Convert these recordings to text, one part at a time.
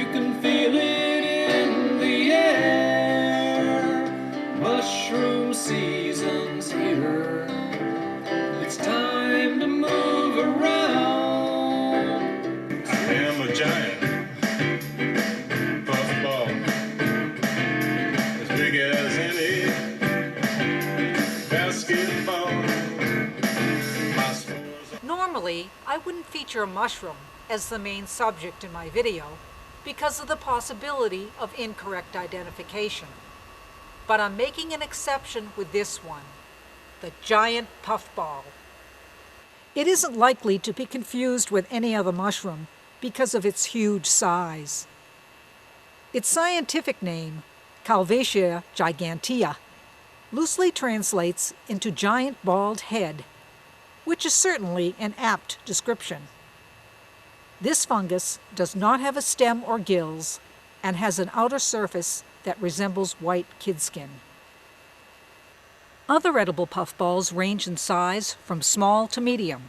You can feel it in the air. Mushroom season's here. It's time to move around. I am a giant puffball, as big as any basketball. My spores are Normally, I wouldn't feature a mushroom as the main subject in my video because of the possibility of incorrect identification. But I'm making an exception with this one, the giant puffball. It isn't likely to be confused with any other mushroom because of its huge size. Its scientific name, Calvatia gigantea, loosely translates into giant bald head, which is certainly an apt description. This fungus does not have a stem or gills and has an outer surface that resembles white kidskin. Other edible puffballs range in size from small to medium.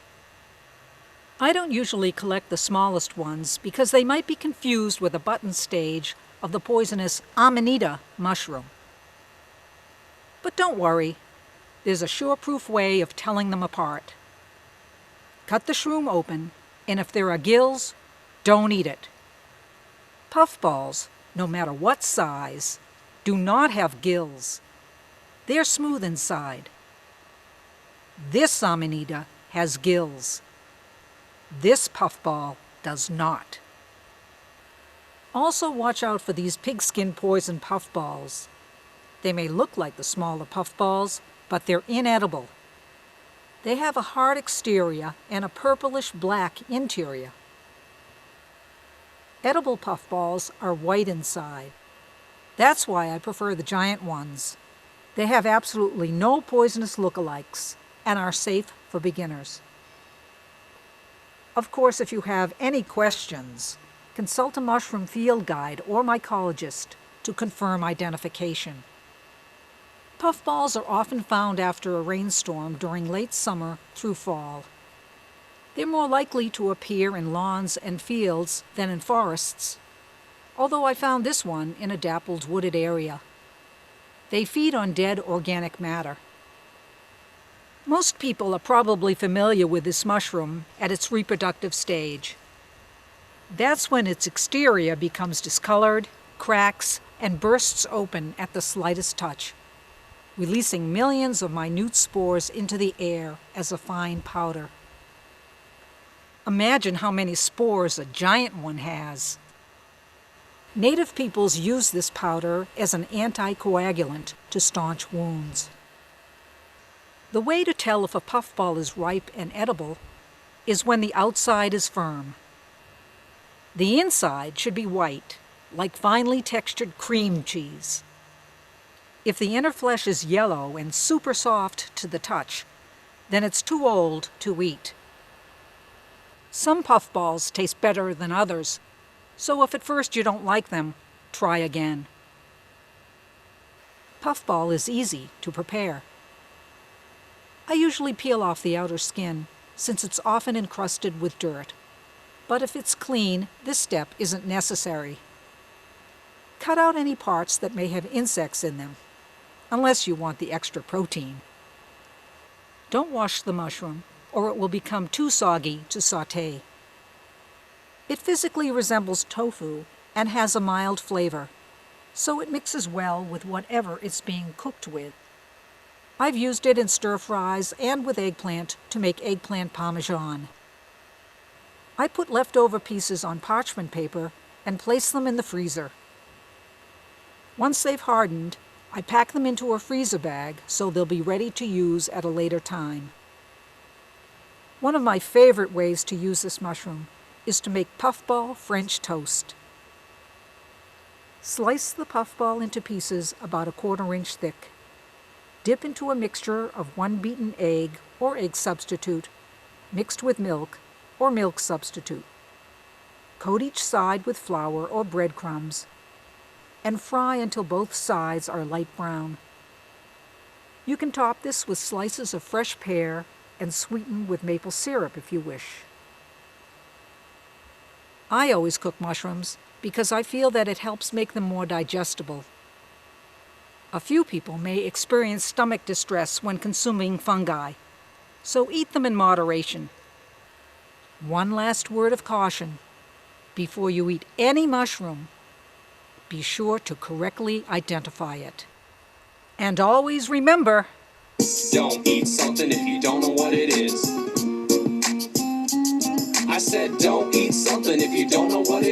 I don't usually collect the smallest ones because they might be confused with a button stage of the poisonous Amanita mushroom. But don't worry, there's a sure-proof way of telling them apart. Cut the shroom open, and if there are gills, don't eat it. Puffballs, no matter what size, do not have gills. They're smooth inside. This Amanita has gills. This puffball does not. Also watch out for these pigskin poison puffballs. They may look like the smaller puffballs, but they're inedible. They have a hard exterior and a purplish-black interior. Edible puffballs are white inside. That's why I prefer the giant ones. They have absolutely no poisonous lookalikes and are safe for beginners. Of course, if you have any questions, consult a mushroom field guide or mycologist to confirm identification. Puffballs are often found after a rainstorm during late summer through fall. They're more likely to appear in lawns and fields than in forests, although I found this one in a dappled wooded area. They feed on dead organic matter. Most people are probably familiar with this mushroom at its reproductive stage. That's when its exterior becomes discolored, cracks, and bursts open at the slightest touch, releasing millions of minute spores into the air as a fine powder. Imagine how many spores a giant one has. Native peoples use this powder as an anticoagulant to staunch wounds. The way to tell if a puffball is ripe and edible is when the outside is firm. The inside should be white, like finely textured cream cheese. If the inner flesh is yellow and super soft to the touch, then it's too old to eat. Some puffballs taste better than others, so if at first you don't like them, try again. Puffball is easy to prepare. I usually peel off the outer skin, since it's often encrusted with dirt. But if it's clean, this step isn't necessary. Cut out any parts that may have insects in them, unless you want the extra protein. Don't wash the mushroom, or it will become too soggy to sauté. It physically resembles tofu and has a mild flavor, so it mixes well with whatever it's being cooked with. I've used it in stir-fries and with eggplant to make eggplant parmesan. I put leftover pieces on parchment paper and place them in the freezer. Once they've hardened, I pack them into a freezer bag so they'll be ready to use at a later time. One of my favorite ways to use this mushroom is to make puffball French toast. Slice the puffball into pieces about 1/4 inch thick. Dip into a mixture of 1 beaten egg or egg substitute, mixed with milk or milk substitute. Coat each side with flour or breadcrumbs, and fry until both sides are light brown. You can top this with slices of fresh pear and sweeten with maple syrup if you wish. I always cook mushrooms because I feel that it helps make them more digestible. A few people may experience stomach distress when consuming fungi, so eat them in moderation. One last word of caution. Before you eat any mushroom, be sure to correctly identify it. And always remember, Don't eat something if you don't know what it is. I said don't eat something if you don't know what it is.